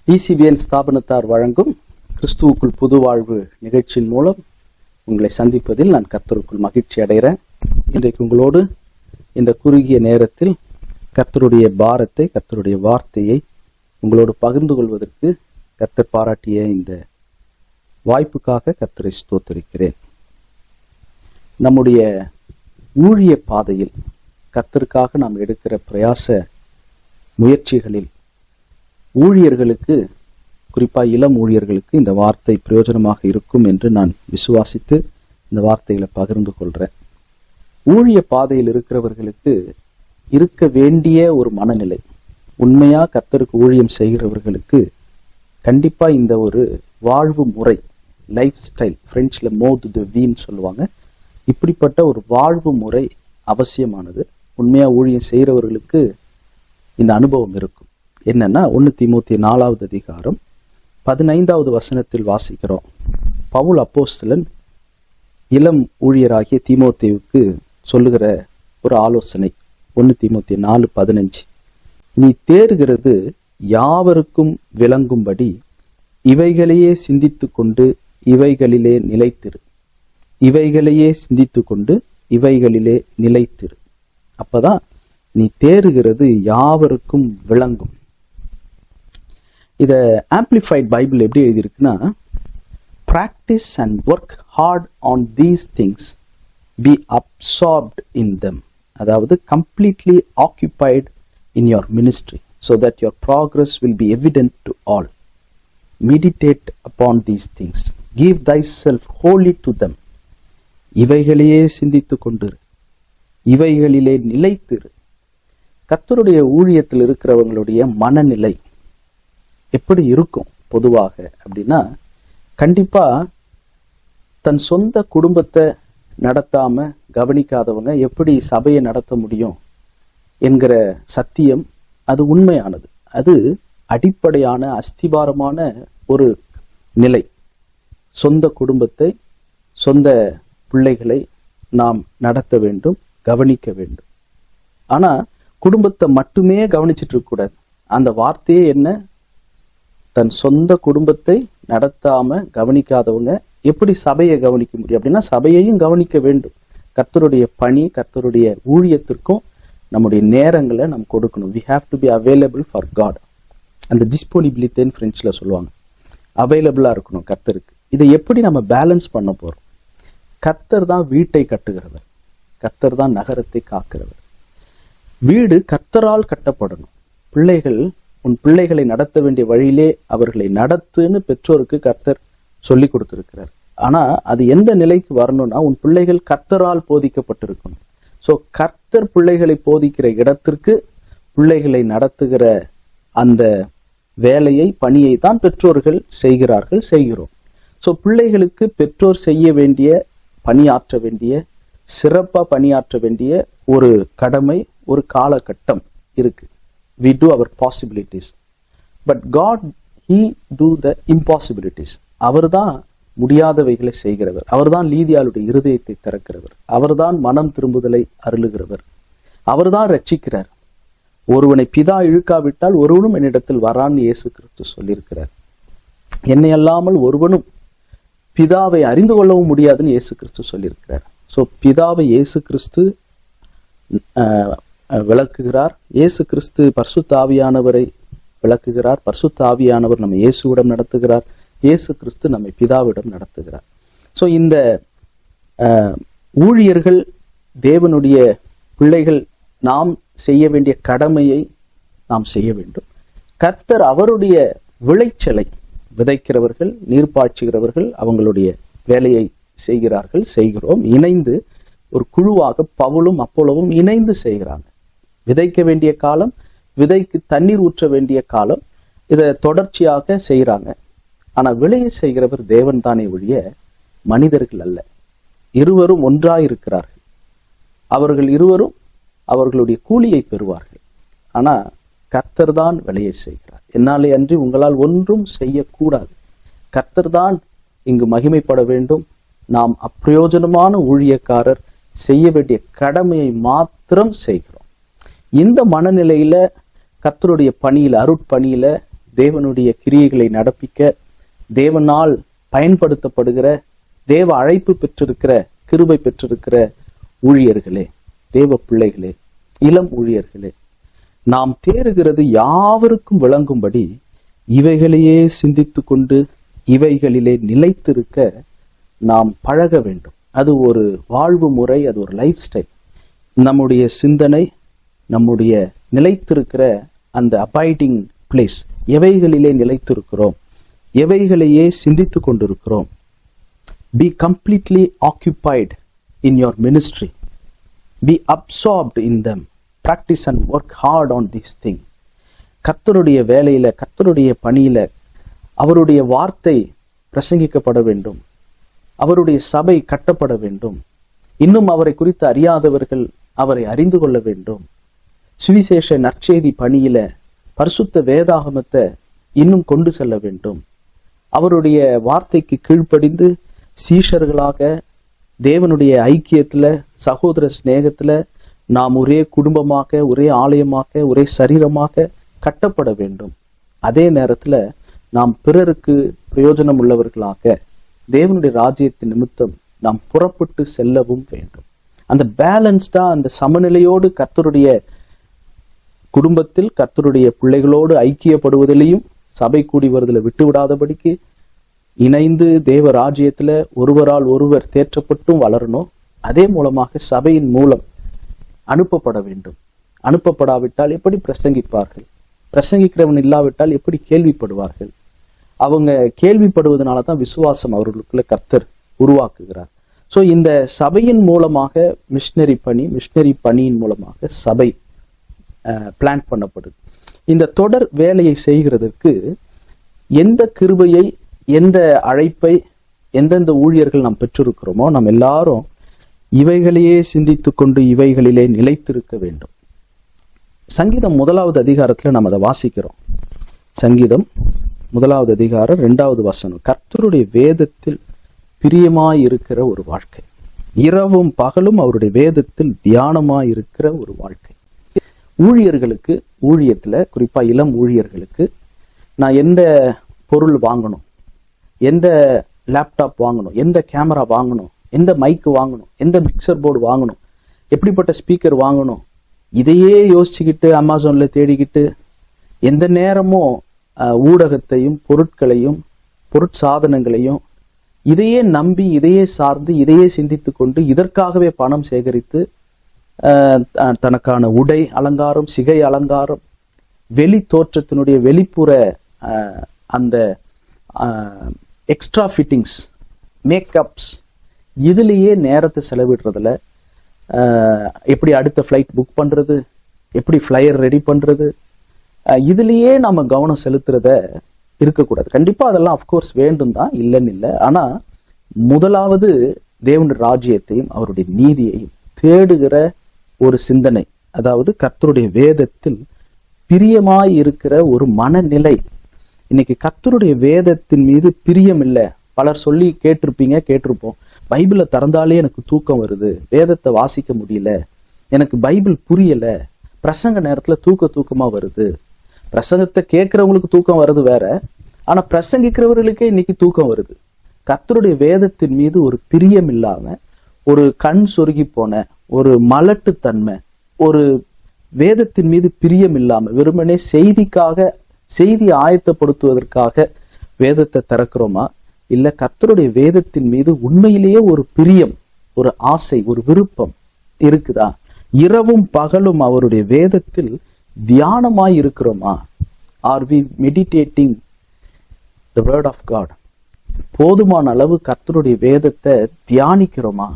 ECBN ஸ்தாபனத்தார் வழங்கும் கிறிஸ்துவுக்குள் புது வாழ்வு நிகழ்ச்சியின் மூலம் உங்களை சந்திப்பதில் நான் கர்த்தருக்குள் மகிழ்ச்சி அடைகிறேன். இன்றைக்கு உங்களோடு இந்த குறுகிய நேரத்தில் கர்த்தருடைய பாரத்தை, கர்த்தருடைய வார்த்தையை உங்களோடு பகிர்ந்து கொள்வதற்கு கர்த்தர் பாராட்டிய இந்த வாய்ப்புக்காக கர்த்தரை ஸ்தோத்திரிக்கிறேன். நம்முடைய ஊழிய பாதையில் கர்த்தருக்காக நாம் எடுக்கிற பிரயாச முயற்சிகளில் ஊழியர்களுக்கு, குறிப்பாக இளம் ஊழியர்களுக்கு இந்த வார்த்தை பிரயோஜனமாக இருக்கும் என்று நான் விசுவாசித்து இந்த வார்த்தைகளை பகிர்ந்து கொள்றேன். ஊழிய பாதையில் இருக்கிறவர்களுக்கு இருக்க வேண்டிய ஒரு மனநிலை, உண்மையா கர்த்தருக்கு ஊழியம் செய்கிறவர்களுக்கு கண்டிப்பா இந்த ஒரு வாழ்வு முறை, லைஃப் ஸ்டைல், பிரெஞ்சுல மோத் தி வீன்னு சொல்லுவாங்க, இப்படிப்பட்ட ஒரு வாழ்வு முறை அவசியமானது. உண்மையா ஊழியம் செய்கிறவர்களுக்கு இந்த அனுபவம் இருக்கும். என்னன்னா 1 தீமோத்தேயு 4வது அதிகாரம் 15வது வசனத்தில் வாசிக்கிறோம். பவுல் அப்போஸ்தலன் இளம் ஊழியராகிய தீமோத்தேயுவுக்கு சொல்லுகிற ஒரு ஆலோசனை. 1 தீமோத்தேயு 4:15, நீ தேறுகிறது யாவருக்கும் விளங்கும்படி இவைகளையே சிந்தித்து கொண்டு இவைகளிலே நிலைத்திரு. இவைகளையே சிந்தித்து கொண்டு இவைகளிலே நிலைத்திரு. அப்பதான் நீ தேறுகிறது யாவருக்கும் விளங்கும். இத ஆம்பிளிஃபைட் பைபிள் எப்படி எழுதியிருக்குன்னா, practice and work hard on these things, be absorbed in them. அதாவது completely occupied in your ministry so that your progress will be evident to all. Meditate upon these things, give thyself wholly to them. இவைகளையே சிந்தித்து கொண்டிரு, இவைகளிலே நிலைத்திரு. கர்த்தருடைய ஊழியத்தில் இருக்கிறவங்களுடைய மனநிலை எப்படி இருக்கும் பொதுவாக அப்படின்னா, கண்டிப்பா தன் சொந்த குடும்பத்தை நடத்தாம கவனிக்காதவங்க எப்படி சபையை நடத்த முடியும் என்கிற சத்தியம் அது உண்மையானது. அது அடிப்படையான அஸ்திபாரமான ஒரு நிலை. சொந்த குடும்பத்தை, சொந்த பிள்ளைகளை நாம் நடத்த வேண்டும், கவனிக்க வேண்டும். ஆனா குடும்பத்தை மட்டுமே கவனிச்சுட்டு இருக்க கூடாது. அந்த வார்த்தையே என்ன, தன் சொந்த குடும்பத்தை நடத்தாம கவனிக்காதவங்க எப்படி சபையை கவனிக்க முடியும் அப்படின்னா, சபையையும் கவனிக்க வேண்டும். கர்த்தருடைய பணி, கர்த்தருடைய ஊழியத்திற்கும் நம்முடைய நேரங்களை நம்ம கொடுக்கணும். we have to be available for God. அந்த டிஸ்போனிபிலிட்டின்னு பிரெஞ்சுல சொல்லுவாங்க, அவைலபிளா இருக்கணும் கர்த்தருக்கு. இதை எப்படி நம்ம பேலன்ஸ் பண்ண போறோம்? கர்த்தர் தான் வீட்டை கட்டுகிறவர், கர்த்தர் தான் நகரத்தை காக்கிறவர். வீடு கர்த்தரால் கட்டப்படணும். பிள்ளைகள், உன் பிள்ளைகளை நடத்த வேண்டிய வழியிலே அவர்களை நடத்துன்னு பெற்றோருக்கு கர்த்தர் சொல்லி கொடுத்திருக்கிறார். ஆனா அது எந்த நிலைக்கு வரணும்னா, உன் பிள்ளைகள் கர்த்தரால் போதிக்கப்பட்டிருக்கணும். சோ கர்த்தர் பிள்ளைகளை போதிக்கிற இடத்திற்கு பிள்ளைகளை நடத்துகிற அந்த வேலையை, பணியை தான் பெற்றோர்கள் செய்கிறார்கள், செய்கிறோம். சோ பிள்ளைகளுக்கு பெற்றோர் செய்ய வேண்டிய, பணியாற்ற வேண்டிய, சிறப்பா பணியாற்ற வேண்டிய ஒரு கடமை, ஒரு காலகட்டம் இருக்கு. We do our possibilities, but God, He do the impossibilities. அவர்தான் முடியாதவைகளை செய்கிறவர். அவர்தான் லீதியாளுடைய இருதயத்தை திறக்கிறவர். அவர்தான் மனம் திரும்புதலை அருளுகிறவர். அவர்தான் ரட்சிக்கிறார். ஒருவனை பிதா இழுக்காவிட்டால் ஒருவனும் என்னிடத்தில் வரான்னு இயேசு கிறிஸ்து சொல்லியிருக்கிறார். என்னை அல்லாமல் ஒருவனும் பிதாவை அறிந்து கொள்ளவும் முடியாதுன்னு இயேசு கிறிஸ்து சொல்லியிருக்கிறார். சோ பிதாவை இயேசு கிறிஸ்து விளக்குகிறார். இயேசு கிறிஸ்து பரிசுத்த ஆவியானவரை விளக்குகிறார். பரிசுத்த ஆவியானவர் நம்ம இயேசுவிடம் நடத்துகிறார். இயேசு கிறிஸ்து நம்மை பிதாவிடம் நடத்துகிறார். சோ இந்த ஊழியர்கள், தேவனுடைய பிள்ளைகள், நாம் செய்ய வேண்டிய கடமையை நாம் செய்ய வேண்டும். கர்த்தர் அவருடைய விளைச்சலை விதைக்கிறவர்கள், நீர்ப்பாய்ச்சுகிறவர்கள் அவங்களுடைய வேலையை செய்கிறார்கள், செய்கிறோம். இணைந்து ஒரு குழுவாக பவுலும் அப்போலவும் இணைந்து செய்கிறாங்க. விதைக்க வேண்டிய காலம், விதைக்கு தண்ணீர் ஊற்ற வேண்டிய காலம், இதை தொடர்ச்சியாக செய்யறாங்க. ஆனா விளைய செய்கிறவர் தேவன் தானே ஒழிய மனிதர்கள் அல்ல. இருவரும் ஒன்றாயிருக்கிறார்கள். அவர்கள் இருவரும் அவர்களுடைய கூலியை பெறுவார்கள். ஆனா கர்த்தர் தான் விளைய செய்கிறார். என்னாலே அன்றி உங்களால் ஒன்றும் செய்யக்கூடாது. கர்த்தர் தான் இங்கு மகிமைப்பட வேண்டும். நாம் அப்பிரயோஜனமான ஊழியக்காரர் செய்ய வேண்டிய கடமையை மாத்திரம் செய்கிறோம். இந்த மனநிலையில கர்த்தருடைய பணியில, அருட்பணியில தேவனுடைய கிரியைகளை நடப்பிக்க தேவனால் பயன்படுத்தப்படுகிற, தேவ அழைப்பு பெற்றிருக்கிற, கிருபை பெற்றிருக்கிற ஊழியர்களே, தேவ பிள்ளைகளே, இளம் ஊழியர்களே, நாம் தேறுகிறது யாவருக்கும் விளங்கும்படி இவைகளையே சிந்தித்து கொண்டு இவைகளிலே நிலைத்திருக்க நாம் பழக வேண்டும். அது ஒரு வாழ்வு முறை, அது ஒரு லைஃப் ஸ்டைல். நம்முடைய சிந்தனை, நம்முடைய நிலைத்திருக்கிற அந்த அபைடிங் பிளேஸ், எவைகளிலே நிலைத்திருக்கிறோம், எவைகளையே சிந்தித்து கொண்டிருக்கிறோம். Be completely occupied in your ministry. Be absorbed in them. Practice and work hard on these things. கர்த்தருடைய வேலையில, கர்த்தருடைய பணியில அவருடைய வார்த்தை பிரசங்கிக்கப்பட வேண்டும். அவருடைய சபை கட்டப்பட வேண்டும். இன்னும் அவரை குறித்து அறியாதவர்கள் அவரை அறிந்து கொள்ள வேண்டும். சுவிசேஷ நற்செய்தி பணியில பரிசுத்த வேதாகமத்தை இன்னும் கொண்டு செல்ல வேண்டும். அவருடைய வார்த்தைக்கு கீழ்ப்படிந்து சீஷர்களாக தேவனுடைய ஐக்கியத்துல, சகோதர சிநேகத்துல நாம் ஒரே குடும்பமாக, ஒரே ஆலயமாக, ஒரே சரீரமாக கட்டப்பட வேண்டும். அதே நேரத்துல நாம் பிறருக்கு பிரயோஜனம் உள்ளவர்களாக தேவனுடைய ராஜ்யத்தின் நிமித்தம் நாம் புறப்பட்டு செல்லவும் வேண்டும். அந்த பேலன்ஸ்டா, அந்த சமநிலையோடு கர்த்தருடைய குடும்பத்தில் கர்த்தருடைய பிள்ளைகளோடு ஐக்கியப்படுவதிலையும் சபை கூடி வருதலை விட்டு விடாதபடிக்கு இணைந்து தேவ ராஜ்யத்துல ஒருவரால் ஒருவர் தேற்றப்பட்டும் வளரணும். அதே மூலமாக சபையின் மூலம் அனுப்பப்பட வேண்டும். அனுப்பப்படாவிட்டால் எப்படி பிரசங்கிப்பார்கள்? பிரசங்கிக்கிறவன் இல்லாவிட்டால் எப்படி கேள்விப்படுவார்கள்? அவங்க கேள்விப்படுவதனால தான் விசுவாசம் அவர்களுக்குள்ள கர்த்தர் உருவாக்குகிறார். ஸோ இந்த சபையின் மூலமாக மிஷனரி பணியின் மூலமாக சபை பிளான் பண்ணப்படுது. இந்த தொடர் வேலையை செய்கிறதற்கு எந்த கிருபையை, எந்த அழைப்பை, எந்தெந்த ஊழியர்கள் நாம் பெற்றிருக்கிறோமோ நாம் எல்லாரும் இவைகளையே சிந்தித்து கொண்டு இவைகளிலே நிலைத்திருக்க வேண்டும். சங்கீதம் 1வது அதிகாரத்துல நாம் அதை வாசிக்கிறோம். சங்கீதம் 1வது அதிகாரம் 2வது வசனம், கர்த்தருடைய வேதத்தில் பிரியமாயிருக்கிற ஒரு வாழ்க்கை, இரவும் பகலும் அவருடைய வேதத்தில் தியானமாயிருக்கிற ஒரு வாழ்க்கை. ஊழியர்களுக்கு, ஊழியத்துல குறிப்பா இளம் ஊழியர்களுக்கு, நான் எந்த பொருள் வாங்கணும், எந்த லேப்டாப் வாங்கணும், எந்த கேமரா வாங்கணும், எந்த மைக்கு வாங்கணும், எந்த மிக்சர் போர்டு வாங்கணும், எப்படிப்பட்ட ஸ்பீக்கர் வாங்கணும், இதையே யோசிச்சுக்கிட்டு அமேசான்ல தேடிக்கிட்டு எந்த நேரமும் ஊடகத்தையும் பொருட்களையும் பொருட்சாதனங்களையும் இதையே நம்பி, இதையே சார்ந்து, இதையே சிந்தித்து கொண்டு இதற்காகவே பணம் சேகரித்து தனக்கான உடை அலங்காரம், சிகை அலங்காரம், வெளி தோற்றத்தினுடைய வெளிப்புற அந்த எக்ஸ்ட்ரா ஃபிட்டிங்ஸ், மேக்கப்ஸ், இதுலேயே நேரத்தை செலவிடுறதுல, எப்படி அடுத்த ஃப்ளைட் புக் பண்றது, எப்படி ஃப்ளையர் ரெடி பண்றது, இதுலேயே நம்ம கவனம் செலுத்துறத இருக்கக்கூடாது. கண்டிப்பா அதெல்லாம் அஃப்கோர்ஸ் வேண்டும் தான், இல்லைன்னு இல்லை. ஆனா முதலாவது தேவனுடைய ராஜ்யத்தையும் அவருடைய நீதியையும் தேடுகிற ஒரு சிந்தனை, அதாவது கர்த்தருடைய வேதத்தில் பிரியமாய் இருக்கிற ஒரு மனநிலை. இன்னைக்கு கர்த்தருடைய வேதத்தின் மீது பிரியம் இல்லை. பலர் சொல்லி கேட்டிருப்போம், பைபிளை திறந்தாலே எனக்கு தூக்கம் வருது, வேதத்தை வாசிக்க முடியல, எனக்கு பைபிள் புரியல, பிரசங்க நேரத்துல தூக்கமா வருது. பிரசங்கத்தை கேட்கிறவங்களுக்கு தூக்கம் வருது வேற, ஆனா பிரசங்கிக்கிறவர்களுக்கே இன்னைக்கு தூக்கம் வருது. கர்த்தருடைய வேதத்தின் மீது ஒரு பிரியம் இல்லாம, ஒரு கண் சொருகி போன ஒரு மலட்டுத்தன்மை, ஒரு வேதத்தின் மீது பிரியம் இல்லாம வெறுமனே செய்தி ஆயத்தப்படுத்துவதற்காக வேதத்தை திறக்கிறோமா, இல்ல கர்த்தருடைய வேதத்தின் மீது உண்மையிலேயே ஒரு பிரியம், ஒரு ஆசை, ஒரு விருப்பம் இருக்குதா? இரவும் பகலும் அவருடைய வேதத்தில் தியானமாய் இருக்கிறோமா? Are we meditating the word of God? போதுமான அளவு கர்த்தருடைய வேதத்தை தியானிக்கிறோமா?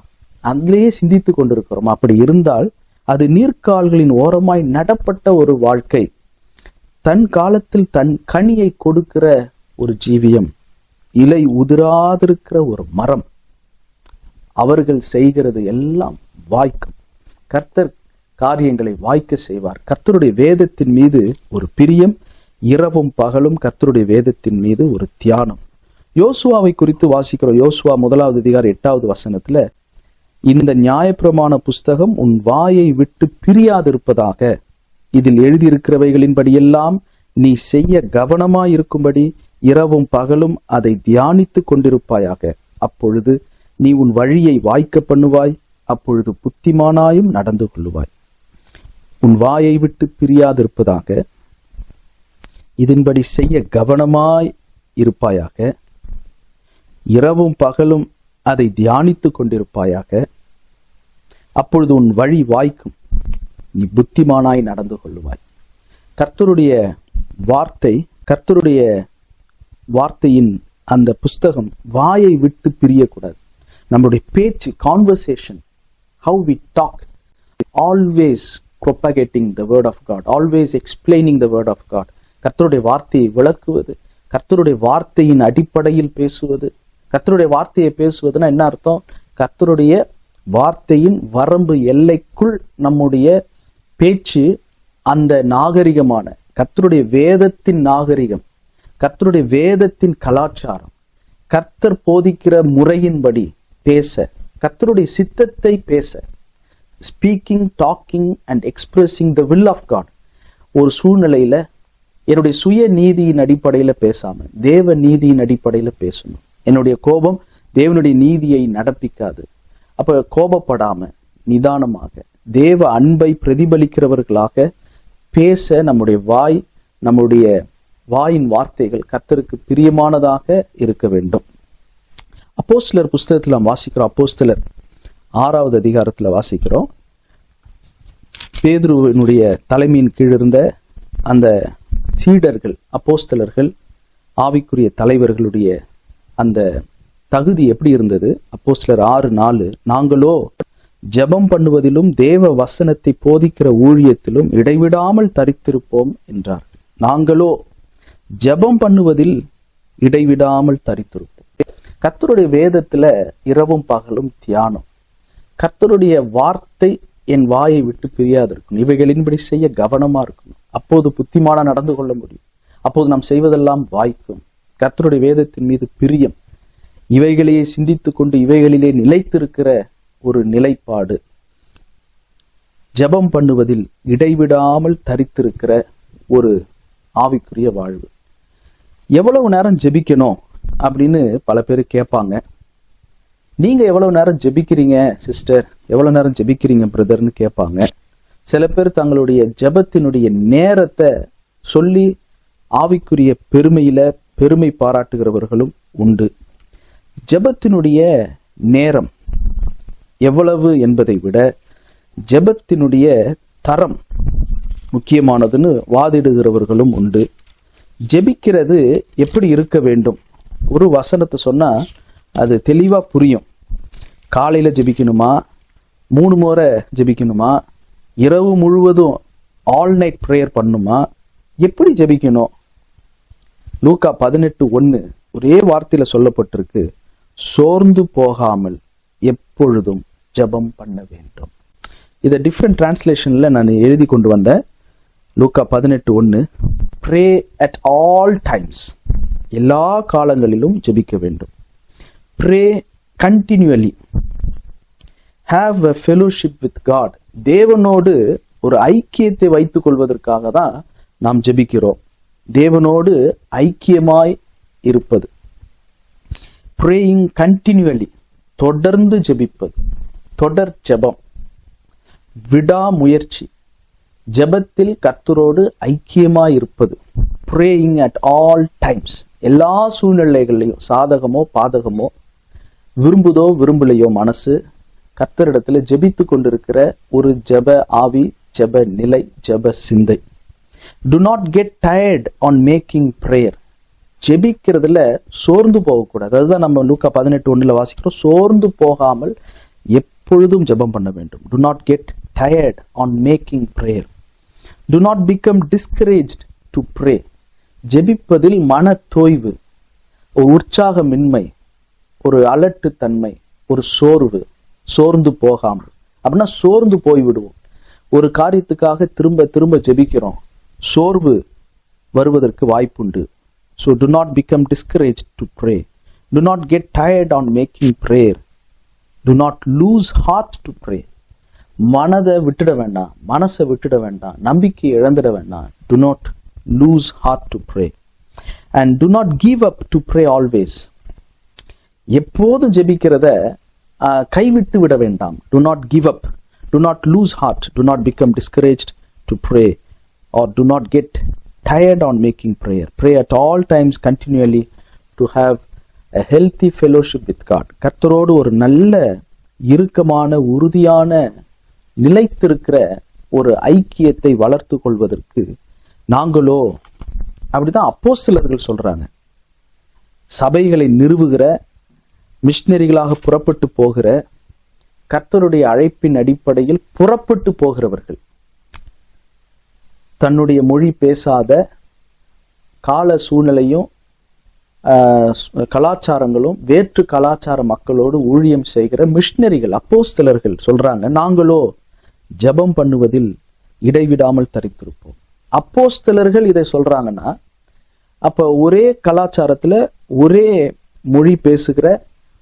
அதிலேயே சிந்தித்து கொண்டிருக்கிறோமா? அப்படி இருந்தால் அது நீர்க்கால்களின் ஓரமாய் நடப்பட்ட ஒரு வாழ்க்கை, தன் காலத்தில் தன் கனியை கொடுக்கிற ஒரு ஜீவியம், இலை உதிராதிருக்கிற ஒரு மரம். அவர்கள் செய்கிறது எல்லாம் வாய்க்கும். கர்த்தர் காரியங்களை வாய்க்க செய்வார். கர்த்தருடைய வேதத்தின் மீது ஒரு பிரியம், இரவும் பகலும் கர்த்தருடைய வேதத்தின் மீது ஒரு தியானம். யோசுவாவை குறித்து வாசிக்கிறோம். யோசுவா 1வது அதிகாரம் 8வது வசனத்துல, இந்த நியாயப்பிரமாண புஸ்தகம் உன் வாயை விட்டு பிரியாதிருப்பதாக, இதில் எழுதியிருக்கிறவைகளின்படியெல்லாம் நீ செய்ய கவனமாயிருக்கும்படி இரவும் பகலும் அதை தியானித்து கொண்டிருப்பாயாக. அப்பொழுது நீ உன் வழியை வாய்க்க பண்ணுவாய், அப்பொழுது புத்திமானாயும் நடந்து கொள்ளுவாய். உன் வாயை விட்டு பிரியாதிருப்பதாக, இதன்படி செய்ய கவனமாய் இருப்பாயாக. இரவும் பகலும் அதை தியானித்து கொண்டிருப்பாயாக. அப்பொழுது உன் வழி வாய்க்கும், நீ புத்திமானாய் நடந்து கொள்ளுவாய். கர்த்தருடைய வார்த்தையின் அந்த புஸ்தகம் வாயை விட்டு பிரியக்கூடாது. நம்மளுடைய பேச்சு, conversation, how we talk, always propagating the word of God, always explaining the word of God. கர்த்தருடைய வார்த்தையை விளக்குவது, கர்த்தருடைய வார்த்தையின் அடிப்படையில் பேசுவது. கர்த்தருடைய வார்த்தையை பேசுவதுன்னா என்ன அர்த்தம்? கர்த்தருடைய வார்த்தையின் வரம்பு எல்லைக்குள் நம்முடைய பேச்சு, அந்த நாகரிகமான கர்த்தருடைய வேதத்தின் நாகரிகம், கர்த்தருடைய வேதத்தின் கலாச்சாரம், கர்த்தர் போதிக்கிற முறையின்படி பேச, கர்த்தருடைய சித்தத்தை பேச, speaking, talking and expressing the will of God. ஒரு சூழ்நிலையில என்னுடைய சுய நீதியின் அடிப்படையில பேசாம தேவ நீதியின் அடிப்படையில பேசணும். என்னுடைய கோபம் தேவனுடைய நீதியை நடப்பிக்காது. அப்ப கோபப்படாம நிதானமாக தேவ அன்பை பிரதிபலிக்கிறவர்களாக பேச நம்முடைய வாயின் வார்த்தைகள் கர்த்தருக்கு பிரியமானதாக இருக்க வேண்டும். அப்போஸ்தலர் புஸ்தகத்தில் நாம் வாசிக்கிறோம். அப்போஸ்தலர் 6வது அதிகாரத்துல வாசிக்கிறோம். பேதுருவினுடைய தலைமையின் கீழ் இருந்த அந்த சீடர்கள், அப்போஸ்தலர்கள், ஆவிக்குரிய தலைவர்களுடைய அந்த தகுதி எப்படி இருந்தது? அப்போஸ்தலர் 6:4, நாங்களோ ஜெபம் பண்ணுவதிலும் தேவ வசனத்தை போதிக்கிற ஊழியத்திலும் இடைவிடாமல் தரித்திருப்போம் என்றார். நாங்களோ ஜெபம் பண்ணுவதில் இடைவிடாமல் தரித்திருப்போம். கர்த்தருடைய வேதத்துல இரவும் பகலும் தியானம். கர்த்தருடைய வார்த்தை என் வாயை விட்டு பிரியாது இருக்கணும். இவைகளின்படி செய்ய கவனமா இருக்கணும். அப்போது புத்திமானா நடந்து கொள்ள முடியும். அப்போது நாம் செய்வதெல்லாம் வாய்க்கும். கர்த்தருடைய வேதத்தின் மீது பிரியம், இவைகளையே சிந்தித்துக் கொண்டு இவைகளிலே நிலைத்திருக்கிற ஒரு நிலைப்பாடு, ஜெபம் பண்ணுவதில் இடைவிடாமல் தரித்திருக்கிற ஒரு ஆவிக்குரிய வாழ்வு. எவ்வளவு நேரம் ஜெபிக்கணும் அப்படின்னு பல பேர் கேட்பாங்க. நீங்க எவ்வளவு நேரம் ஜெபிக்கிறீங்க சிஸ்டர், எவ்வளவு நேரம் ஜெபிக்கிறீங்க பிரதர்னு கேட்பாங்க. சில பேர் தங்களுடைய ஜெபத்தினுடைய நேரத்தை சொல்லி ஆவிக்குரிய பெருமை பாராட்டுகிறவர்களும் உண்டு. ஜெபத்தினுடைய நேரம் எவ்வளவு என்பதை விட ஜெபத்தினுடைய தரம் முக்கியமானதுன்னு வாதிடுகிறவர்களும் உண்டு. ஜெபிக்கிறது எப்படி இருக்க வேண்டும்? ஒரு வசனத்தை சொன்னா அது தெளிவா புரியும். காலையில ஜெபிக்கணுமா, 3 முறை ஜெபிக்கணுமா, இரவு முழுவதும் ஆல் நைட் பிரேயர் பண்ணுமா, எப்படி ஜெபிக்கணும்? லூக்கா 18:1 ஒரே வார்த்தையில சொல்லப்பட்டிருக்கு, சோர்ந்து போகாமல் எப்பொழுதும் ஜெபம் பண்ண வேண்டும். இதை டிஃப்ரெண்ட் டிரான்ஸ்லேஷன்ல நான் எழுதி கொண்டு வந்தேன். லூக்கா 18:1, pray at all times, எல்லா காலங்களிலும் ஜெபிக்க வேண்டும். pray continually, have a fellowship with God, தேவனோடு ஒரு ஐக்கியத்தை வைத்துக் கொள்வதற்காக தான் நாம் ஜெபிக்கிறோம். தேவனோடு ஐக்கியமாய் இருப்பது. praying continually, தொடர்ந்து ஜெபிப்பது, தொடர் ஜெபம், விடாமுயற்சி, ஜெபத்தில் கர்த்தரோடு ஐக்கியமாய் இருப்பது. praying at all times, எல்லா சூழ்நிலைகளையும், சாதகமோ பாதகமோ, விரும்புதோ விரும்பலையோ மனசு கர்த்தரிடத்துல ஜெபித்து கொண்டிருக்கிற ஒரு ஜெப ஆவி, ஜெப நிலை, ஜெப சிந்தை. do not get tired on making prayer, ஜெபிக்கிறதுல சோர்ந்து போகக்கூடாது. அதுதான் நம்ம லூக்கா 18:1 வாசிக்கிறோம். சோர்ந்து போகாமல் எப்பொழுதும் ஜெபம் பண்ண வேண்டும். do not get tired on making prayer, do not become discouraged to pray, ஜெபிப்பதில் மன தோய்வு, ஒரு உற்சாகமின்மை, ஒரு அலட்டு தன்மை, ஒரு சோர்ந்து போகாமல். அப்படின்னா சோர்ந்து போய்விடுவோம். ஒரு காரியத்துக்காக திரும்ப திரும்ப ஜெபிக்கிறோம், சோர்வு வருவதற்கு வாய்ப்புண்டு. So do not become discouraged to pray, do not get tired on making prayer, do not lose heart to pray. மனதை விட்டுட வேண்டாம், மனசை விட்டுட வேண்டாம், நம்பிக்கை இழந்துட வேண்டாம். do not lose heart to pray. And do not give up to pray always. எப்போதும் ஜெபிக்கிறத கைவிட்டு விட வேண்டாம். Do not give up. Do not lose heart. Do not become discouraged to pray, or do not get tired on making prayer. Pray at all times continually to have a healthy fellowship with God. கர்த்தரோடு ஒரு நல்ல இறுக்கமான உறுதியான நிலைத்திருக்கிற ஒரு ஐக்கியத்தை வளர்த்து கொள்வதற்கு நாங்களோ, அப்படிதான் அப்போஸ்தலர்கள் சொல்றாங்க, சபைகளை நிறுவுகிற, மிஷனரிகளாக புறப்பட்டு போகிற, கர்த்தருடைய அழைப்பின் அடிப்படையில் புறப்பட்டு போகிறவர்கள், தன்னுடைய மொழி பேசாத, கால சூழ்நிலையும் கலாச்சாரங்களும் வேற்று கலாச்சார மக்களோடு ஊழியம் செய்கிற மிஷனரிகள், அப்போஸ்தலர்கள் சொல்றாங்க, நாங்களோ ஜெபம் பண்ணுவதில் இடைவிடாமல் தரித்திருப்போம். அப்போஸ்தலர்கள் இதை சொல்றாங்கன்னா, அப்ப ஒரே கலாச்சாரத்துல ஒரே மொழி பேசுகிற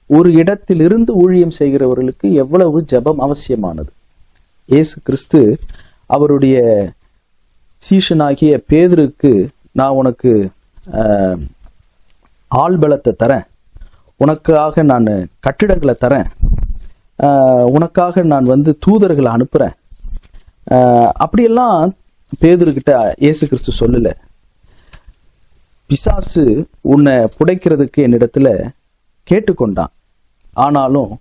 ஒரு இடத்திலிருந்து ஊழியம் செய்கிறவர்களுக்கு எவ்வளவு ஜெபம் அவசியமானது. இயேசு கிறிஸ்து அவருடைய சீஷனாகிய பேதுருக்கு, நான் உனக்கு ஆள்பலத்தை தரேன், உனக்காக நான் கட்டிடங்களை தரேன், உனக்காக நான் தூதர்களை அனுப்புறேன், அப்படியெல்லாம் பேதுருக்கிட்ட இயேசு கிறிஸ்து சொல்லல. பிசாசு உன்னை புடைக்கிறதுக்கு என்னிடத்துல கேட்டுக்கொண்டான், ஆனாலும்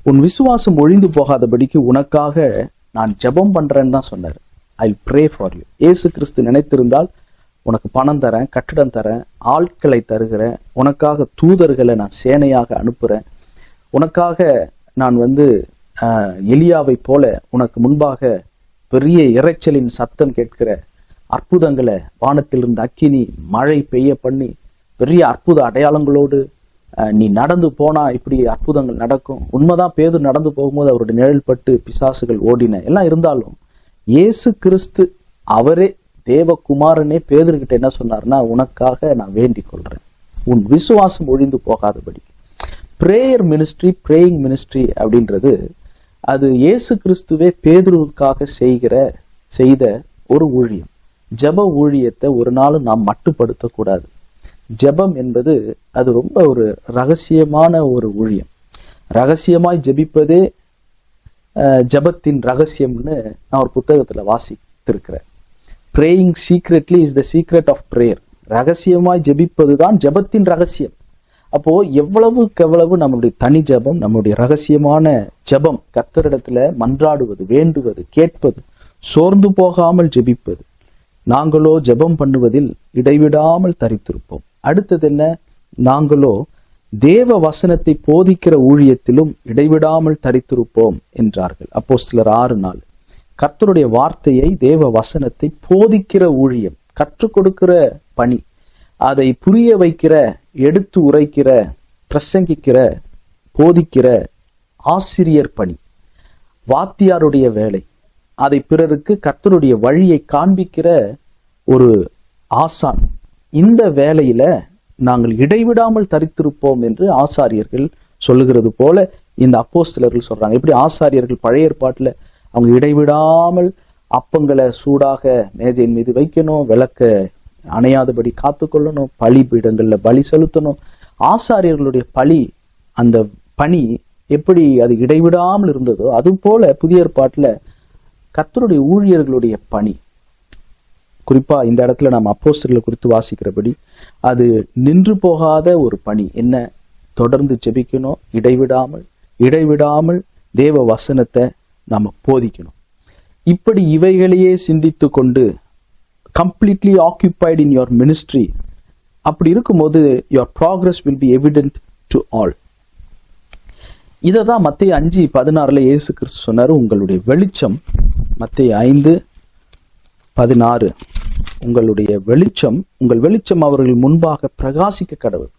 உன் விசுவாசம் ஒழிந்து போகாதபடிக்கு உனக்காக நான் ஜெபம் பண்றேன்னு தான் சொன்னார். I pray for you. இயேசு கிறிஸ்து நினைத்திருந்தால் உனக்கு பணம் தரேன், கட்டிடம் தரேன், ஆட்களை தருகிறேன், உனக்காக தூதர்களை நான் சேனையாக அனுப்புறேன், உனக்காக நான் எலியாவை போல உனக்கு முன்பாக பெரிய இரைச்சலின் சத்தம் கேட்கிற அற்புதங்களை, வானத்திலிருந்து அக்கினி மழை பெய்ய பண்ணி பெரிய அற்புத அடையாளங்களோடு நீ நடந்து போனா இப்படி அற்புதங்கள் நடக்கும். உண்மைதான், பேதுரு நடந்து போகும்போது அவருடைய நிழல் பட்டு பிசாசுகள் ஓடின, எல்லாம் இருந்தாலும் இயேசு கிறிஸ்து அவரே தேவகுமாரனே பேதுருக்கிட்ட என்ன சொன்னார்னா, உனக்காக நான் வேண்டிக் கொள்றேன், உன் விசுவாசம் ஒழிந்து போகாதபடி. பிரேயர் மினிஸ்ட்ரி, பிரேயிங் மினிஸ்ட்ரி அப்படின்றது அது இயேசு கிறிஸ்துவே பேதுருவுக்காக செய்த ஒரு ஊழியம். ஜெப ஊழியத்தை ஒரு நாளும் நாம் மட்டுப்படுத்த கூடாது. ஜெபம் என்பது அது ரொம்ப ஒரு ரகசியமான ஒரு ஊழியம். ரகசியமாய் ஜெபிப்பதே ஜெபத்தின் ரகசியம்னு நான் ஒரு புத்தகத்துல வாசித்திருக்கிறேன். Praying secretly is the secret of prayer. ரகசியமாய் ஜெபிப்பதுதான் ஜெபத்தின் ரகசியம். அப்போ எவ்வளவுக்கு நம்முடைய தனி ஜெபம், நம்முடைய ரகசியமான ஜெபம், கர்த்தரிடத்துல மன்றாடுவது, வேண்டுவது, கேட்பது, சோர்ந்து போகாமல் ஜெபிப்பது, நாங்களோ ஜெபம் பண்ணுவதில் இடைவிடாமல் தரித்திருப்போம். அடுத்தது என்ன? நாங்களோ தேவ வசனத்தை போதிக்கிற ஊழியத்திலும் இடைவிடாமல் தரித்திருப்போம் என்றார்கள். அப்போஸ்தலர் 6:4. கர்த்தருடைய வார்த்தையை, தேவ வசனத்தை போதிக்கிற ஊழியம், கற்றுக் கொடுக்கிற பணி, அதை புரிய வைக்கிற, எடுத்து உரைக்கிற, பிரசங்கிக்கிற, போதிக்கிற ஆசிரியர் பணி, வாத்தியாருடைய வேலை, அதை பிறருக்கு கர்த்தருடைய வழியை காண்பிக்கிற ஒரு ஆசான், இந்த வேலையில நாங்கள் இடைவிடாமல் தரித்திருப்போம் என்று ஆசாரியர்கள் சொல்லுகிறது போல இந்த அப்போஸ்தலர்கள் சொல்றாங்க. எப்படி ஆசாரியர்கள் பழைய ஏற்பாட்டுல அவங்க இடைவிடாமல் அப்பங்களை சூடாக மேஜையின் மீது வைக்கணும், விளக்க அணையாதபடி காத்துக்கொள்ளணும், பலிபீடங்கள்ல பலி செலுத்தணும். ஆசாரியர்களுடைய அந்த பணி எப்படி அது இடைவிடாமல் இருந்ததோ அது போல புதிய ஏற்பாட்டுல கர்த்தருடைய ஊழியர்களுடைய பணி, குறிப்பா இந்த இடத்துல நாம் அப்போஸ்தலர்களை குறித்து வாசிக்கிறபடி அது நின்று போகாத ஒரு பணி. என்ன? தொடர்ந்து ஜெபிக்கணும், இடைவிடாமல் தேவ வசனத்தை நாம போதிக்கணும். இப்படி இவைகளையே சிந்தித்து கொண்டு completely occupied in your ministry, அப்படி இருக்கும்போது your progress will be evident to all. இததான் மத்தேயு 5:16 இயேசு கிறிஸ்து சொன்னாரு, உங்களுடைய வெளிச்சம், மத்தேயு 5:16, உங்கள் வெளிச்சம் அவர்கள் முன்பாக பிரகாசிக்க கடவுள்.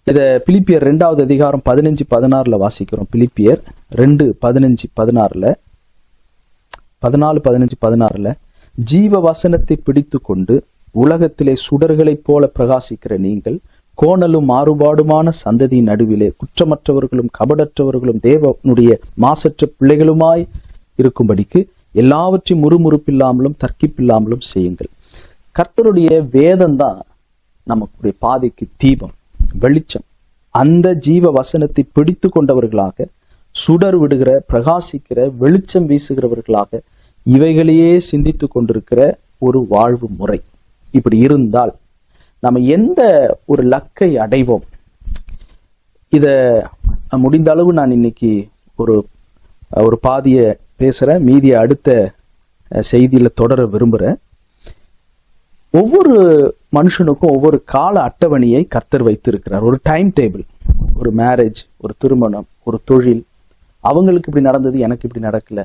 இத பிலிப்பியர் 2வது அதிகாரம் 15-16 வாசிக்கிறோம். பிலிப்பியர் 2:15-16 ஜீவ வசனத்தை பிடித்து கொண்டு உலகத்திலே சுடர்களைப் போல பிரகாசிக்கிற நீங்கள் கோணலும் மாறுபாடுமான சந்ததியின் நடுவிலே குற்றமற்றவர்களும் கபடற்றவர்களும் தேவனுடைய மாசற்ற பிள்ளைகளுமாய் இருக்கும்படிக்கு எல்லாவற்றையும் முறுமுறுப்பில்லாமலும் தர்க்கிப்பில்லாமலும் செய்யுங்கள். கர்த்தருடைய வேதம் தான் நமக்குடைய பாதைக்கு தீபம், வெளிச்சம். அந்த ஜீவ வசனத்தை பிடித்து கொண்டவர்களாக, சுடர் விடுகிற, பிரகாசிக்கிற, வெளிச்சம் வீசுகிறவர்களாக இவைகளையே சிந்தித்து கொண்டிருக்கிற ஒரு வாழ்வு முறை. இப்படி இருந்தால் நம்ம எந்த ஒரு லக்கை அடைவோம்? இத முடிந்த அளவு நான் இன்னைக்கு ஒரு பாதிய பேசுறேன், மீதிய அடுத்த செய்தியில தொடர விரும்புறேன். ஒவ்வொரு மனுஷனுக்கும் ஒவ்வொரு கால அட்டவணையை கர்த்தர் வைத்திருக்கிறார். ஒரு டைம் டேபிள், ஒரு மேரேஜ், ஒரு திருமணம், ஒரு தொழில். அவங்களுக்கு இப்படி நடந்தது, எனக்கு இப்படி நடக்கல,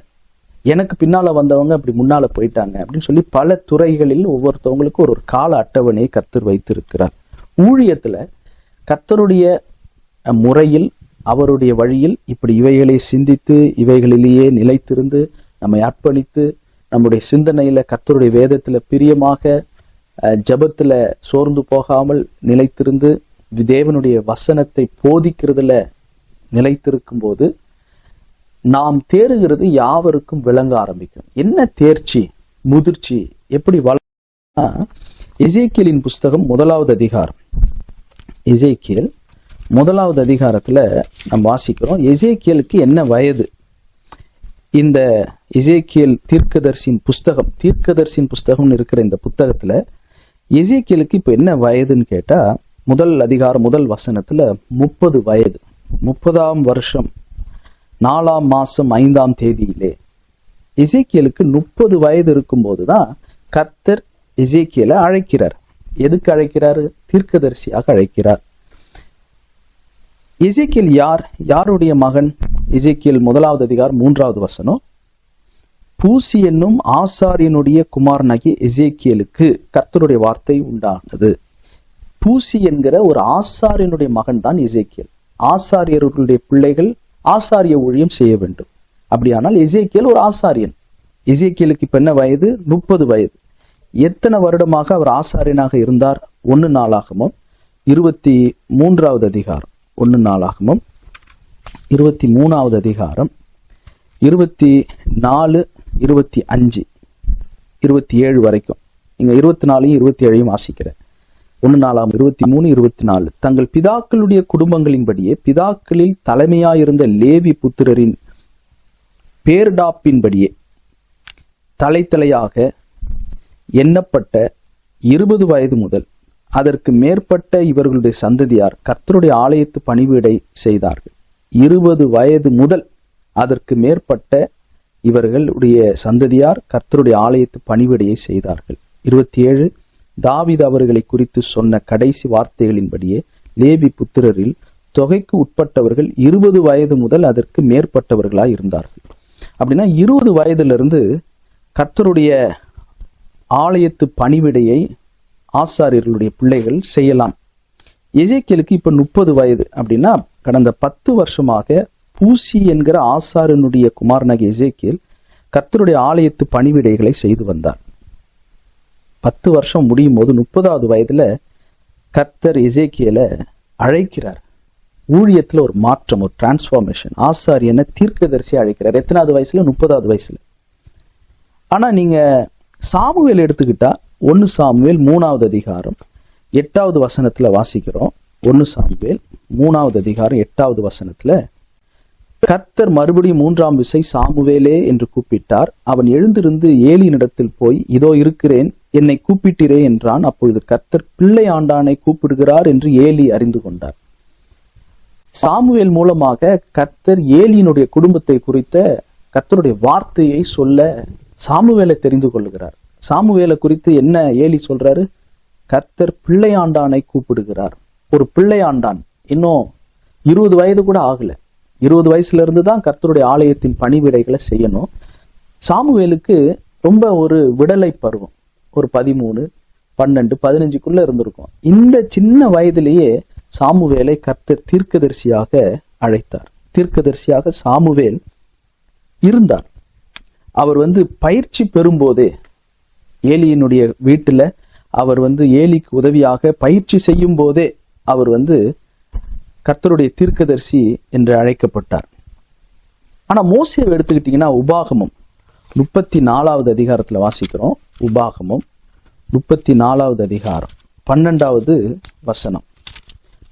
எனக்கு பின்னால வந்தவங்க அப்படி முன்னால போயிட்டாங்க அப்படின்னு சொல்லி பல துறைகளில் ஒவ்வொருத்தவங்களுக்கும் ஒரு கால அட்டவணையை கர்த்தர் வைத்திருக்கிறார். ஊழியத்துல கர்த்தருடைய முறையில், அவருடைய வழியில் இப்படி இவைகளை சிந்தித்து இவைகளிலேயே நிலைத்திருந்து நம்மை அர்ப்பணித்து நம்முடைய சிந்தனையில கர்த்தருடைய வேதத்துல பிரியமாக, ஜபத்துல சோர்ந்து போகாமல் நிலைத்திருந்து தேவனுடைய வசனத்தை போதிக்கிறதுல நிலைத்திருக்கும் போது நாம் தேறுகிறது யாவருக்கும் விளங்க ஆரம்பிக்கும். என்ன தேர்ச்சி, முதிர்ச்சி, எப்படி எசேக்கியேலின் புஸ்தகம் 1வது அதிகாரம். எசேக்கியேல் 1வது அதிகாரத்துல நாம் வாசிக்கிறோம், எசேக்கியேலுக்கு என்ன வயது? இந்த எசேக்கியேல் தீர்க்கதரிசியின் புஸ்தகம் இருக்கிற இந்த புத்தகத்துல எசேக்கியேலுக்கு இப்ப என்ன வயதுன்னு கேட்டா, 1 அதிகாரம் 1 வசனத்துல 30 வயது, 30ஆம் வருஷம் 4ஆம் மாசம் 5ஆம் தேதியிலே. எசேக்கியேலுக்கு 30 வயது இருக்கும் போதுதான் கர்த்தர் எசேக்கியேலை அழைக்கிறார். எதுக்கு அழைக்கிறாரு? தீர்க்கதரிசியாக அழைக்கிறார். எசேக்கியேல் யாருடைய மகன்? எசேக்கியேல் 1வது அதிகாரம் 3வது வசனம், பூசி என்னும் ஆசாரியனுடைய குமாரனாகிய எசேக்கியேலுக்கு கர்த்தருடைய வார்த்தை உண்டானது. பூசி என்கிற ஒரு ஆசாரியனுடைய மகன் தான் எசேக்கியேல். ஆசாரியர்களுடைய பிள்ளைகள் ஆசாரிய ஊழியம் செய்ய வேண்டும். அப்படியானால் எசேக்கியேல் ஒரு ஆசாரியன். எசேக்கியேலுக்கு இப்ப என்ன வயது? 30 வயது. எத்தனை வருடமாக அவர் ஆசாரியனாக இருந்தார்? 1 நாளாகமம் 23வது அதிகாரம், 1 நாளாகமம் 23வது அதிகாரம் 24, 25, 27 வரைக்கும். நீங்க 24, 27 வாசிக்கிறேன். 1 நாளாகமம் 23, 24. தங்கள் பிதாக்களுடைய குடும்பங்களின்படியே பிதாக்களில் தலைமையாயிருந்த லேவி புத்திரரின் பேர்டாப்பின்படியே தலையாக எண்ணப்பட்ட 20 வயது முதல் அதற்கு மேற்பட்ட இவர்களுடைய சந்ததியார் கர்த்தருடைய ஆலயத்து பணிவிடை செய்தார்கள். 20 வயது முதல் அதற்கு மேற்பட்ட இவர்களுடைய சந்ததியார் கர்த்தருடைய ஆலயத்து பணிவிடையை செய்தார்கள். 27, தாவீது அவர்களை குறித்து சொன்ன கடைசி வார்த்தைகளின்படியே லேவி புத்திரரில் தொகைக்கு உட்பட்டவர்கள் 20 வயது முதல் அதற்கு மேற்பட்டவர்களாய் இருந்தார்கள். அப்படின்னா 20 வயதிலிருந்து கர்த்தருடைய ஆலயத்து பணிவிடையை ஆசாரியர்களுடைய பிள்ளைகள் செய்யலாம். எசேக்கியேலுக்கு இப்ப 30 வயது. அப்படின்னா கடந்த 10 வருஷமாக பூசி என்கிற ஆசாரியனுடைய குமாரனாகிய எசேக்கியேல் கர்த்தருடைய ஆலயத்து பணிவிடைகளை செய்து வந்தார். 10 வருஷம் முடியும் போது 30வது வயதுல கர்த்தர் எசேக்கியேலை அழைக்கிறார். ஊழியத்துல ஒரு மாற்றம், ஒரு டிரான்ஸ்பார்மேஷன். ஆசாரியனை தீர்க்கதரிசி அழைக்கிறார். எத்தனாவது வயசுல? 30வது வயசுல. ஆனா நீங்க சாமுவேல் எடுத்துக்கிட்டா 1 சாமுவேல் 3வது அதிகாரம் 8வது வசனத்துல வாசிக்கிறோம். 1 சாமுவேல் 3வது அதிகாரம் 8வது வசனத்துல, கர்த்தர் மறுபடியும் 3ஆம் விசை சாமுவேலே என்று கூப்பிட்டார். அவன் எழுந்திருந்து ஏலியினிடத்தில் போய், இதோ இருக்கிறேன், என்னை கூப்பிட்டிரே என்றான். அப்பொழுது கர்த்தர் பிள்ளை ஆண்டானை கூப்பிடுகிறார் என்று ஏலி அறிந்து கொண்டார். சாமுவேல் மூலமாக கர்த்தர் ஏலியினுடைய குடும்பத்தை குறித்த கர்த்தருடைய வார்த்தையை சொல்ல சாமுவேலை தெரிந்து கொள்ளுகிறார். சாமுவேலை குறித்து என்ன ஏலி சொல்றாரு? கர்த்தர் பிள்ளை ஆண்டானை கூப்பிடுகிறார். ஒரு பிள்ளை ஆண்டான், இன்னும் 20 வயது கூட ஆகல. 20 வயசுல இருந்து தான் கர்த்தருடைய ஆலயத்தின் பணிவிடைகளை செய்யணும். சாமுவேலுக்கு ரொம்ப ஒரு விடலை பருவம், ஒரு 13, 12, 15க்குள்ள இருந்திருக்கும். இந்த சின்ன வயதிலேயே சாமுவேலை கர்த்தர் தீர்க்கதரிசியாக அழைத்தார். தீர்க்கதரிசியாக சாமுவேல் இருந்தார். அவர் பயிற்சி பெறும்போதே ஏலியினுடைய வீட்டுல அவர் ஏலிக்கு உதவியாக பயிற்சி செய்யும் போதே அவர் கர்த்தருடைய தீர்க்கதரிசி என்று அழைக்கப்பட்டார். ஆனா மோசேவை எடுத்துக்கிட்டீங்கன்னா உபாகமம் 34வது அதிகாரத்துல வாசிக்கிறோம். உபாகமம் 34வது அதிகாரம் 12வது வசனம்.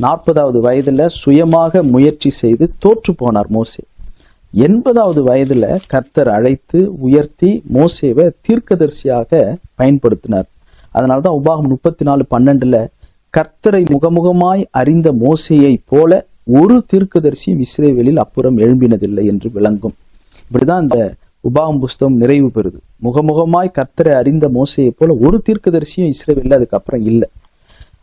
40வது வயதுல சுயமாக முயற்சி செய்து தோற்று போனார் மோசே. 80வது வயதுல கர்த்தர் அழைத்து உயர்த்தி மோசேவை தீர்க்கதரிசியாக பயன்படுத்தினார். அதனாலதான் உபாகம் 34:12 கர்த்தரை முகமுகமாய் அறிந்த மோசேயை போல ஒரு தீர்க்கதரிசியும் இஸ்ரவேலில் அப்புறம் எழும்பினதில்லை என்று விளங்கும். இப்படிதான் இந்த உபாகம் புஸ்தகம் நிறைவு பெறுது. முகமுகமாய் கர்த்தரை அறிந்த மோசேயை போல ஒரு தீர்க்கதரிசியும் இஸ்ரவேலில் அதுக்கப்புறம் இல்லை.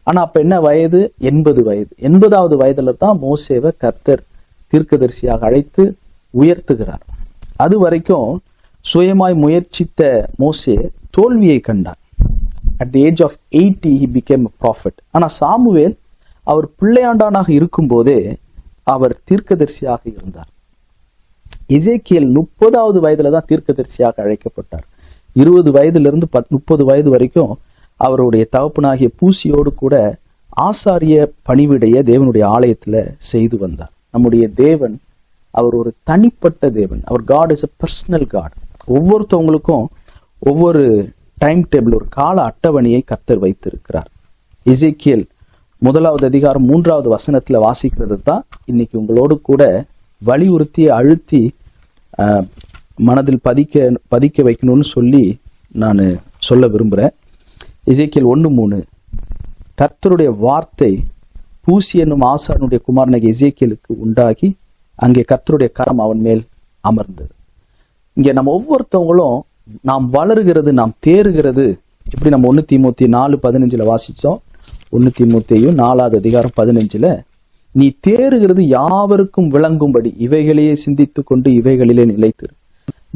ஆனா அப்ப என்ன வயது? 80 வயது. 80வது வயதுல தான் மோசேவை கர்த்தர் தீர்க்கதரிசியாக அழைத்து உயர்த்துகிறார். அது வரைக்கும் சுயமாய் முயற்சித்த மோசே தோல்வியை கண்டார். At the age of 80 he became a prophet. ஆனா சாமுவேல் அவர் பிள்ளையாண்டானாக இருக்கும் போதே அவர் தீர்க்கதரிசியாக இருந்தார். எசேக்கியேல் 30வது வயதுல தான் தீர்க்கதரிசியாக அழைக்கப்பட்டார். 20 வயதிலிருந்து 30 வயது வரைக்கும் அவருடைய தகப்பனாகிய பூசியோடு கூட ஆசாரிய பணிவிடைய தேவனுடைய ஆலயத்துல செய்து வந்தார். நம்முடைய தேவன் அவர் ஒரு தனிப்பட்ட தேவன். அவர் God is a personal God. ஒவ்வொருத்தவங்களுக்கும் ஒவ்வொரு டைம் டேபிள், ஒரு கால அட்டவணையை கர்த்தர் வைத்திருக்கிறார். எசேக்கியேல் 1வது அதிகாரம் 3வது வசனத்துல வாசிக்கிறது தான் இன்னைக்கு உங்களோடு கூட வலியுறுத்தி அழுத்தி மனதில் பதிக்க வைக்கணும்னு சொல்லி நான் சொல்ல விரும்புறேன். எசேக்கியேல் 1:3 கர்த்தருடைய வார்த்தை பூசி என்னும் ஆசாரனுடைய குமாரனாகிய எசேக்கியேலுக்கு உண்டாகி அங்கே கர்த்தருடைய கரம் அவன் மேல் அமர்ந்தது. இங்க நம்ம ஒவ்வொருத்தவங்களும் நாம் வளருகிறது, நாம் தேறுகிறது எப்படி? நம்ம 1 தீமோத்தேயு 4:15 வாசிச்சோம். 1 தீமோத்தேயு 4வது அதிகாரம் 15 நீ தேறுகிறது யாவருக்கும் விளங்கும்படி இவைகளையே சிந்தித்து கொண்டு இவைகளிலே நிலைத்திரு.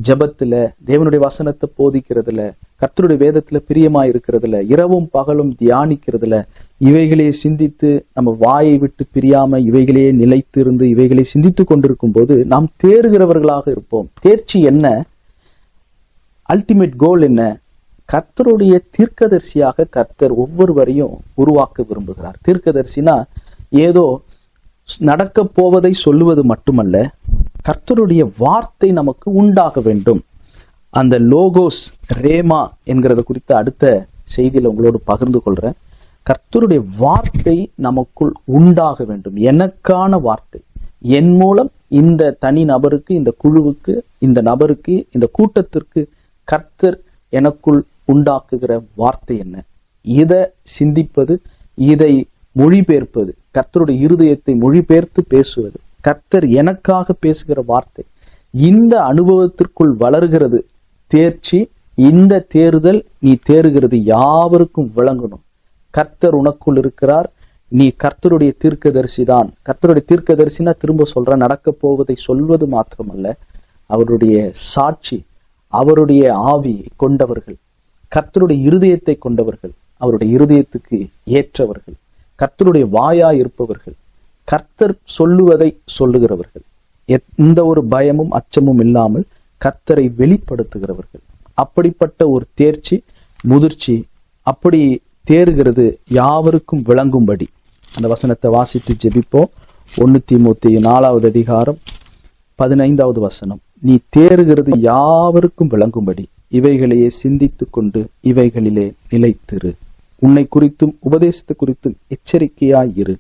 ஜபத்துல, தேவனுடைய வசனத்தை போதிக்கிறதுல, கர்த்தருடைய வேதத்துல பிரியமாய் இருக்கிறதுல, இரவும் பகலும் தியானிக்கிறதுல, இவைகளையே சிந்தித்து நம்ம வாயை விட்டு பிரியாம இவைகளையே நிலைத்து இருந்து இவைகளை சிந்தித்து கொண்டிருக்கும் போது நாம் தேறுகிறவர்களாக இருப்போம். தேர்ச்சி என்ன? அல்டிமேட் கோல் என்ன? கர்த்தருடைய தீர்க்கதரிசியாக கர்த்தர் ஒவ்வொருவரையும் உருவாக்க விரும்புகிறார். தீர்க்கதரிசினா ஏதோ நடக்க போவதை சொல்லுவது மட்டுமல்ல, கர்த்தருடைய வார்த்தை நமக்கு உண்டாக வேண்டும். அந்த லோகோஸ் ரேமா என்கிறத குறித்து அடுத்த செய்தியில உங்களோடு பகிர்ந்து கொள்றேன். கர்த்தருடைய வார்த்தை நமக்குள் உண்டாக வேண்டும். எனக்கான வார்த்தை, என் மூலம் இந்த தனி நபருக்கு, இந்த குழுவுக்கு, இந்த நபருக்கு, இந்த கூட்டத்திற்கு கர்த்தர் எனக்குள் உண்டாக்குகிற வார்த்தை என்ன? இதை சிந்திப்பது, இதை மொழிபெயர்ப்பது, கர்த்தருடைய இருதயத்தை மொழிபெயர்த்து பேசுவது, கர்த்தர் எனக்காக பேசுகிற வார்த்தை, இந்த அனுபவத்திற்குள் வளர்கிறது தேர்ச்சி. இந்த தேறுதல், நீ தேறுகிறது யாவருக்கும் விளங்கணும். கர்த்தர் உனக்குள் இருக்கிறார், நீ கர்த்தருடைய தீர்க்கதரிசி தான். கர்த்தருடைய தீர்க்கதரிசினா திரும்ப சொல்ற, நடக்க போவதை சொல்வது மாத்திரமல்ல, அவருடைய சாட்சி, அவருடைய ஆவியை கொண்டவர்கள், கர்த்தருடைய இருதயத்தை கொண்டவர்கள், அவருடைய இருதயத்துக்கு ஏற்றவர்கள், கர்த்தருடைய வாயா இருப்பவர்கள், கர்த்தர் சொல்லுவதை சொல்லுகிறவர்கள், எந்த ஒரு பயமும் அச்சமும் இல்லாமல் கர்த்தரை வெளிப்படுத்துகிறவர்கள். அப்படிப்பட்ட ஒரு தேர்ச்சி, முதிர்ச்சி, அப்படி தேறுகிறது யாவருக்கும் விளங்கும்படி. அந்த வசனத்தை வாசித்து ஜெபிப்போம். 1 தீமோத்தேயு 4வது அதிகாரம் 15வது வசனம். நீ தேறுகிறது யாவருக்கும் விளங்கும்படி இவைகளையே சிந்தித்து கொண்டு இவைகளிலே நிலைத்திரு. உன்னை குறித்தும் உபதேசத்தை குறித்தும் எச்சரிக்கையாய் இரு.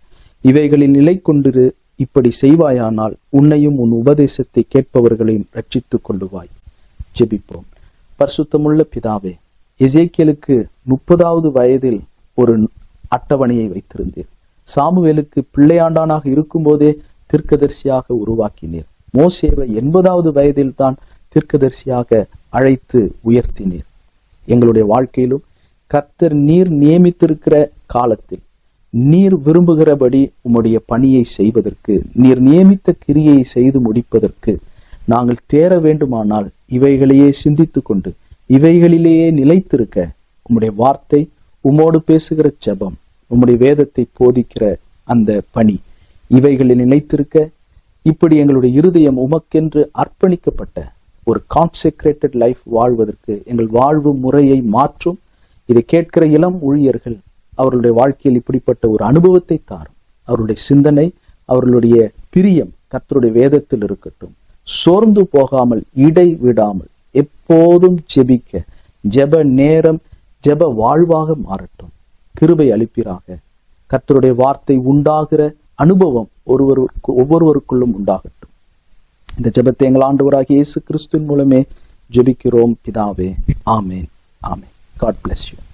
இவைகளில் நிலை கொண்டிரு. இப்படி செய்வாயானால் உன்னையும் உன் உபதேசத்தை கேட்பவர்களையும் ரட்சித்துக் கொள்ளுவாய். ஜெபிப்போம். பரிசுத்தமுள்ள பிதாவே, எசேக்கியேலுக்கு 30வது வயதில் ஒரு அட்டவணையை வைத்திருந்தீர். சாமுவேலுக்கு பிள்ளையாண்டானாக இருக்கும் போதே தீர்க்கதரிசியாக உருவாக்கினீர். மோசேவை 80வது வயதில் தான் தீர்க்கதரிசியாக அழைத்து உயர்த்தினீர். எங்களுடைய வாழ்க்கையிலும் கர்த்தர் நீர் நியமித்திருக்கிற காலத்தில் நீர் விரும்புகிறபடி உம்முடைய பணியை செய்வதற்கு, நீர் நியமித்த கிரியை செய்து முடிப்பதற்கு நாங்கள் தேர வேண்டுமானால் இவைகளையே சிந்தித்து கொண்டு இவைகளிலேயே நிலைத்திருக்க உம்முடைய வார்த்தை, உம்மோடு பேசுகிற ஜெபம், உம்முடைய வேதத்தை போதிக்கிற அந்த பணி, இவைகளில் நிலைத்திருக்க, இப்படி எங்களுடைய இருதயம் உமக்கென்று அர்ப்பணிக்கப்பட்ட ஒரு கான்செக்ரேட்டட் லைஃப் வாழ்வதற்கு எங்கள் வாழ்வு முறையை மாற்றும். இதை கேட்கிற இளம் ஊழியர்கள் அவர்களுடைய வாழ்க்கையில் இப்படிப்பட்ட ஒரு அனுபவத்தை தாரும். அவருடைய சிந்தனை, அவர்களுடைய பிரியம் கர்த்தருடைய வேதத்தில் இருக்கட்டும். சோர்ந்து போகாமல், இடை விடாமல் எப்போதும் ஜெபிக்க, ஜெப நேரம் ஜெப வாழ்வாக மாறட்டும். கிருபை அளிப்பீராக. கர்த்தருடைய வார்த்தை உண்டாகிற அனுபவம் ஒவ்வொருவருக்குள்ளும் உண்டாகட்டும். இந்த ஜெபத்தை எங்கள் ஆண்டவராகிய இயேசு கிறிஸ்துவின் மூலமே ஜெபிக்கிறோம் பிதாவே. ஆமேன். ஆமேன். God bless you.